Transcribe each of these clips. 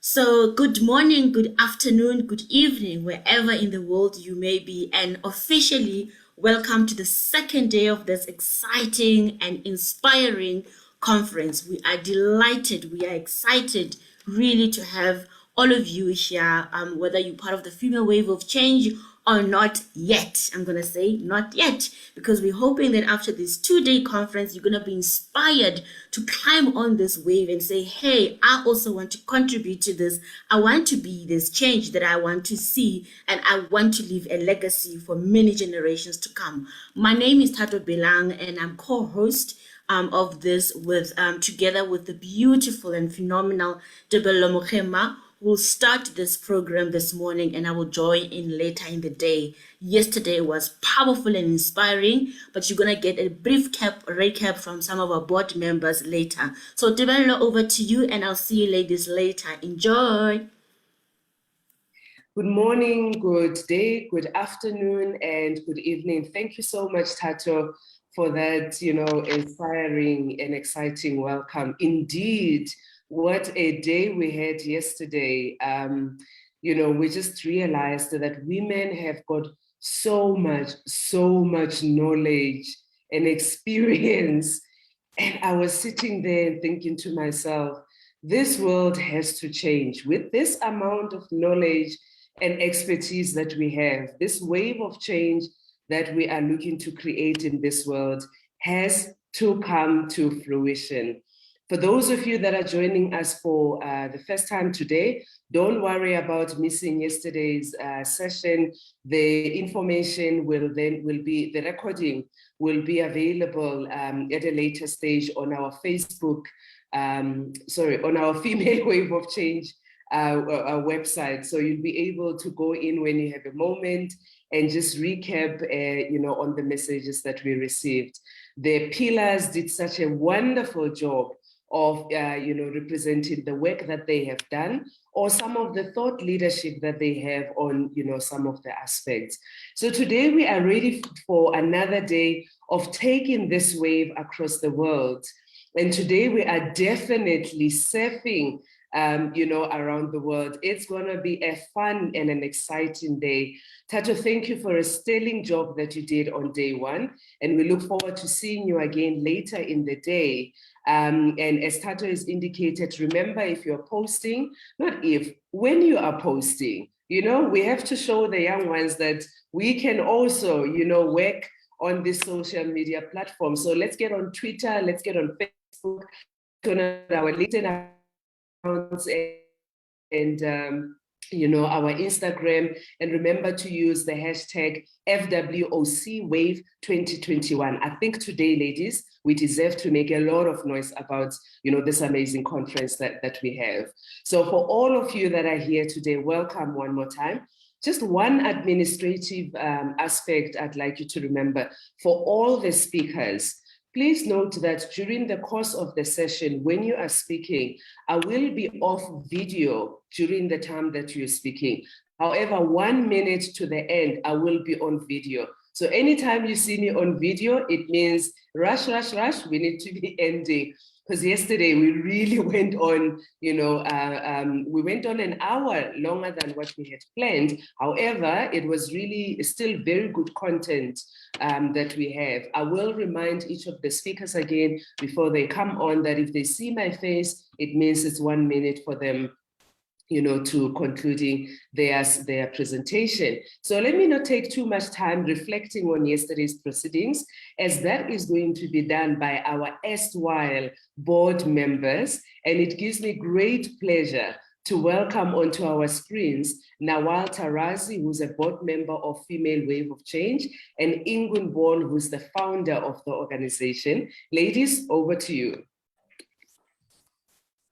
So, good morning, good afternoon, good evening, wherever in the world you may be, and officially welcome to the second day of this exciting and inspiring conference. We are delighted, we are excited really to have all of you here, whether you're part of the female wave of change or not yet. I'm going to say not yet, because we're hoping that after this 2-day conference, you're going to be inspired to climb on this wave and say, hey, I also want to contribute to this. I want to be this change that I want to see, and I want to leave a legacy for many generations to come. My name is Thato Belang, and I'm co-host of this with together with the beautiful and phenomenal Tebello Mokhema. We'll start this program this morning and I will join in later in the day. Yesterday was powerful and inspiring, but you're going to get a brief recap from some of our board members later. So Tebello, over to you, and I'll see you ladies later. Enjoy. Good morning, good day, good afternoon, and good evening. Thank you so much, Thato, for that, inspiring and exciting welcome. Indeed, what a day we had yesterday. We just realized that women have got so much knowledge and experience. And I was sitting there thinking to myself, this world has to change. With this amount of knowledge and expertise that we have, this wave of change that we are looking to create in this world has to come to fruition. For those of you that are joining us for the first time today, don't worry about missing yesterday's session. The information the recording will be available at a later stage on our Facebook, on our Female Wave of Change our website. So you'll be able to go in when you have a moment and just recap, on the messages that we received. The pillars did such a wonderful job of, representing the work that they have done, or some of the thought leadership that they have on, some of the aspects. So today we are ready for another day of taking this wave across the world. And today we are definitely surfing around the world. It's going to be a fun and an exciting day. Thato, thank you for a sterling job that you did on day one. And we look forward to seeing you again later in the day. And as Thato has indicated, remember, if you're posting, when you are posting, we have to show the young ones that we can also, work on this social media platform. So let's get on Twitter, let's get on Facebook, on our LinkedIn and our Instagram, and remember to use the hashtag FWOC Wave 2021. I think today, ladies, we deserve to make a lot of noise about this amazing conference that we have. So for all of you that are here today, welcome one more time. Just one administrative aspect I'd like you to remember for all the speakers. Please note that during the course of the session, when you are speaking, I will be off video during the time that you're speaking. However, 1 minute to the end, I will be on video. So anytime you see me on video, it means rush, we need to be ending. Because yesterday we really went on, we went on an hour longer than what we had planned. However, it was really still very good content that we have. I will remind each of the speakers again before they come on that if they see my face, it means it's 1 minute for them to concluding their presentation. So let me not take too much time reflecting on yesterday's proceedings, as that is going to be done by our erstwhile board members. And it gives me great pleasure to welcome onto our screens Nawal Tarazi, who's a board member of Female Wave of Change, and Ingun, who's the founder of the organization. Ladies, over to you.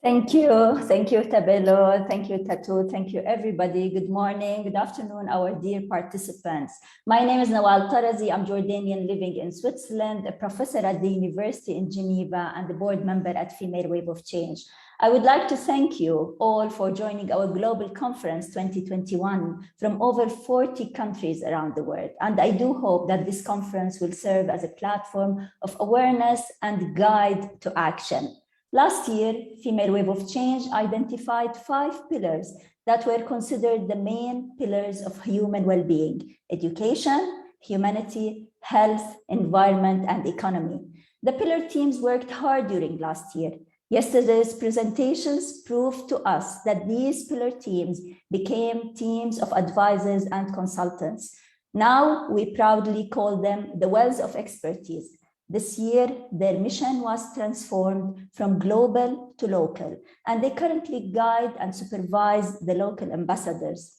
Thank you, Tebello. Thank you, Thato. Thank you, everybody. Good morning, good afternoon, our dear participants. My name is Nawal Tarazi. I'm Jordanian living in Switzerland, a professor at the University in Geneva, and a board member at Female Wave of Change. I would like to thank you all for joining our Global Conference 2021 from over 40 countries around the world. And I do hope that this conference will serve as a platform of awareness and guide to action. Last year, Female Wave of Change identified 5 pillars that were considered the main pillars of human well-being: education, humanity, health, environment, and economy. The pillar teams worked hard during last year. Yesterday's presentations proved to us that these pillar teams became teams of advisors and consultants. Now we proudly call them the wells of expertise. This year, their mission was transformed from global to local, and they currently guide and supervise the local ambassadors.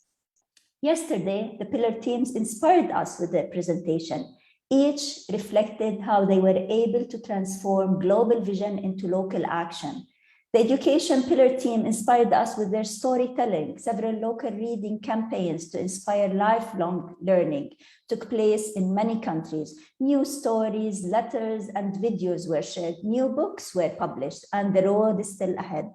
Yesterday, the pillar teams inspired us with their presentation. Each reflected how they were able to transform global vision into local action. The education pillar team inspired us with their storytelling. Several local reading campaigns to inspire lifelong learning took place in many countries. New stories, letters, and videos were shared. New books were published, and the road is still ahead.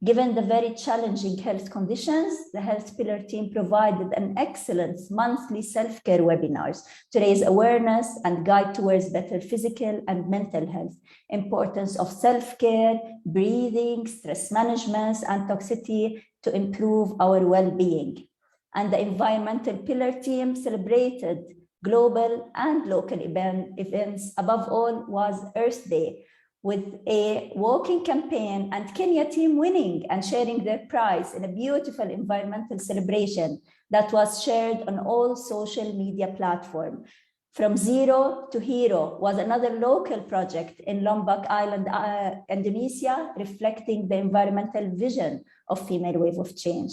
Given the very challenging health conditions, the health pillar team provided an excellent monthly self-care webinars to raise awareness and guide towards better physical and mental health, importance of self-care, breathing, stress management, and toxicity to improve our well-being. And the environmental pillar team celebrated global and local events. Above all was Earth Day, with a walking campaign and Kenya team winning and sharing their prize in a beautiful environmental celebration that was shared on all social media platforms. From Zero to Hero was another local project in Lombok Island, Indonesia, reflecting the environmental vision of Female Wave of Change.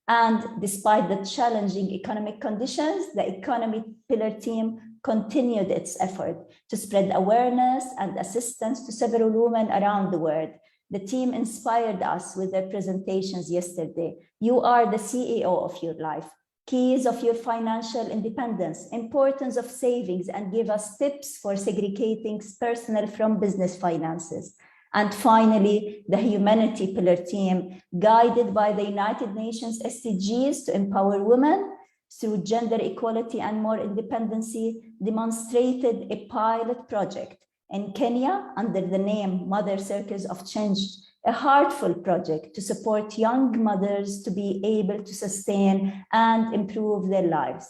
And despite the challenging economic conditions, the economy pillar team continued its effort to spread awareness and assistance to several women around the world. The team inspired us with their presentations yesterday. You are the CEO of your life, keys of your financial independence, importance of savings, and give us tips for segregating personal from business finances. And finally, the humanity pillar team, guided by the United Nations SDGs to empower women through gender equality and more independency, demonstrated a pilot project in Kenya under the name Mother Circles of Change, a heartful project to support young mothers to be able to sustain and improve their lives.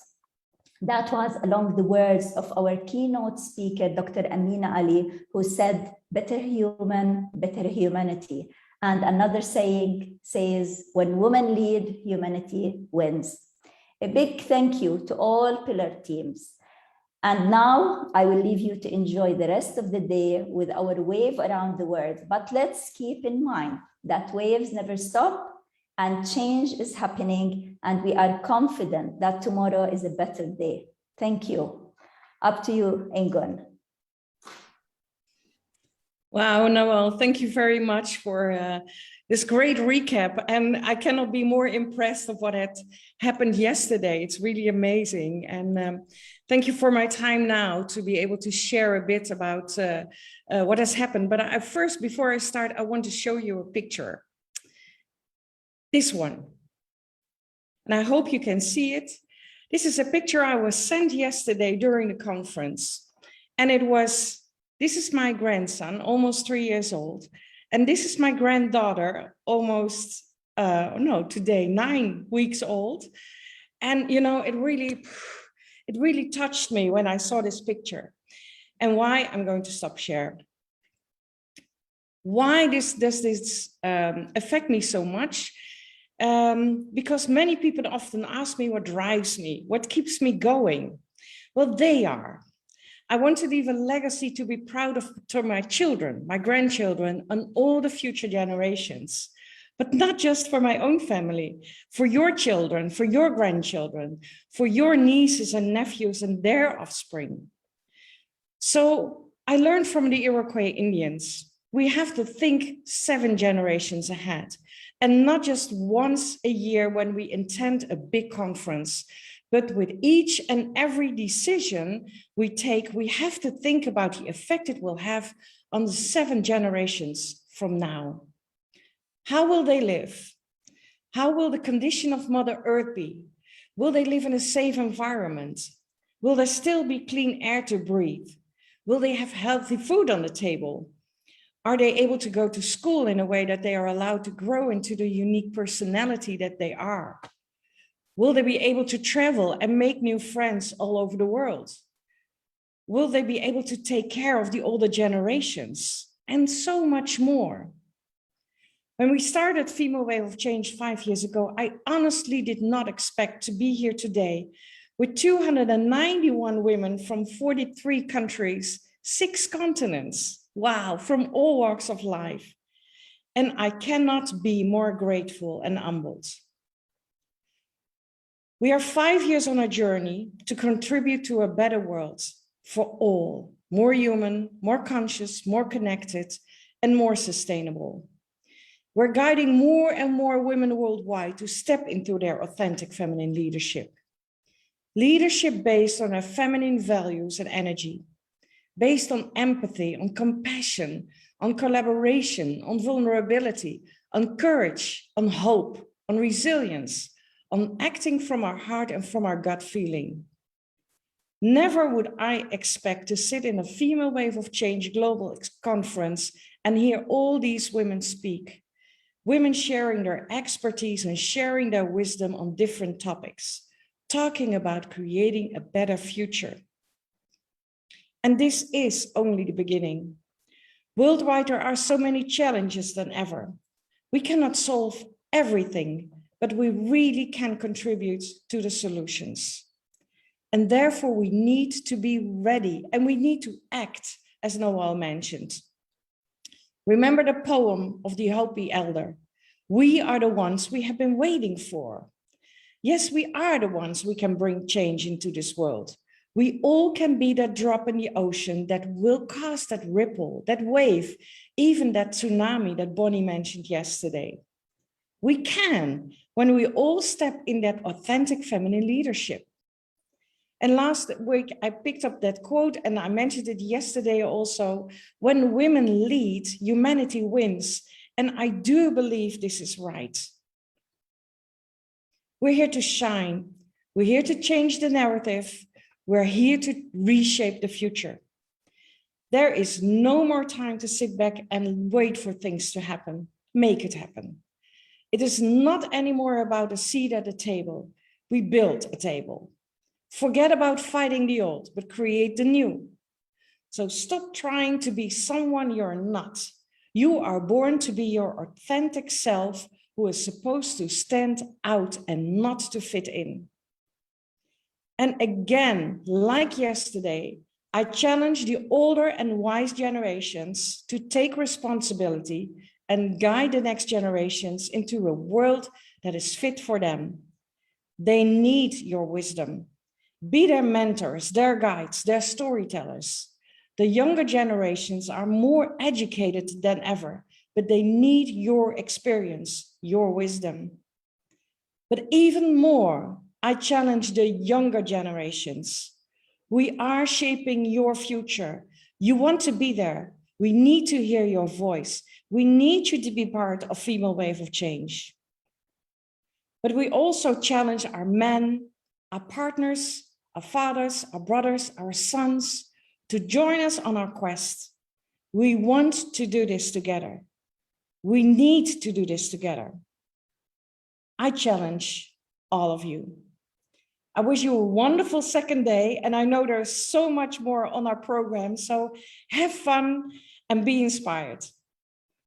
That was along the words of our keynote speaker, Dr. Amina Ali, who said, "Better human, better humanity." And another saying says, "When women lead, humanity wins." A big thank you to all pillar teams. And now I will leave you to enjoy the rest of the day with our wave around the world. But let's keep in mind that waves never stop and change is happening, and we are confident that tomorrow is a better day. Thank you. Up to you, Ingun. Wow, Nawal, thank you very much for this great recap. And I cannot be more impressed of what had happened yesterday. It's really amazing. And thank you for my time now to be able to share a bit about what has happened. But first, before I start, I want to show you a picture. This one. And I hope you can see it. This is a picture I was sent yesterday during the conference. And it was, this is my grandson, almost 3 years old. And this is my granddaughter, almost, today, 9 weeks old. And, you know, it really touched me when I saw this picture. And why? I'm going to stop share. Why does this affect me so much? Because many people often ask me what drives me, what keeps me going. Well, they are. I want to leave a legacy to be proud of to my children, my grandchildren, and all the future generations. But not just for my own family, for your children, for your grandchildren, for your nieces and nephews and their offspring. So I learned from the Iroquois Indians, we have to think 7 generations ahead, and not just once a year when we attend a big conference. But with each and every decision we take, we have to think about the effect it will have on the 7 generations from now. How will they live? How will the condition of Mother Earth be? Will they live in a safe environment? Will there still be clean air to breathe? Will they have healthy food on the table? Are they able to go to school in a way that they are allowed to grow into the unique personality that they are? Will they be able to travel and make new friends all over the world? Will they be able to take care of the older generations? And so much more. When we started Female Wave of Change 5 years ago, I honestly did not expect to be here today with 291 women from 43 countries, 6 continents. Wow, from all walks of life. And I cannot be more grateful and humbled. We are 5 years on a journey to contribute to a better world for all, more human, more conscious, more connected, and more sustainable. We're guiding more and more women worldwide to step into their authentic feminine leadership. Leadership based on their feminine values and energy, based on empathy, on compassion, on collaboration, on vulnerability, on courage, on hope, on resilience, on acting from our heart and from our gut feeling. Never would I expect to sit in a Female Wave of Change global conference and hear all these women speak. Women sharing their expertise and sharing their wisdom on different topics, talking about creating a better future. And this is only the beginning. Worldwide, there are so many challenges than ever. We cannot solve everything, but we really can contribute to the solutions. And therefore we need to be ready and we need to act, as Nawal mentioned. Remember the poem of the Hopi elder. We are the ones we have been waiting for. Yes, we are the ones we can bring change into this world. We all can be that drop in the ocean that will cause that ripple, that wave, even that tsunami that Bonnie mentioned yesterday. We can when we all step in that authentic feminine leadership. And last week, I picked up that quote and I mentioned it yesterday also. When women lead, humanity wins. And I do believe this is right. We're here to shine. We're here to change the narrative. We're here to reshape the future. There is no more time to sit back and wait for things to happen. Make it happen. It is not anymore about a seat at the table. We build a table. Forget about fighting the old, but create the new. So stop trying to be someone you're not. You are born to be your authentic self who is supposed to stand out and not to fit in. And again, like yesterday, I challenge the older and wise generations to take responsibility and guide the next generations into a world that is fit for them. They need your wisdom. Be their mentors, their guides, their storytellers. The younger generations are more educated than ever, but they need your experience, your wisdom. But even more, I challenge the younger generations. We are shaping your future. You want to be there. We need to hear your voice. We need you to be part of Female Wave of Change. But we also challenge our men, our partners, our fathers, our brothers, our sons to join us on our quest. We want to do this together. We need to do this together. I challenge all of you. I wish you a wonderful second day, and I know there's so much more on our program, so have fun and be inspired.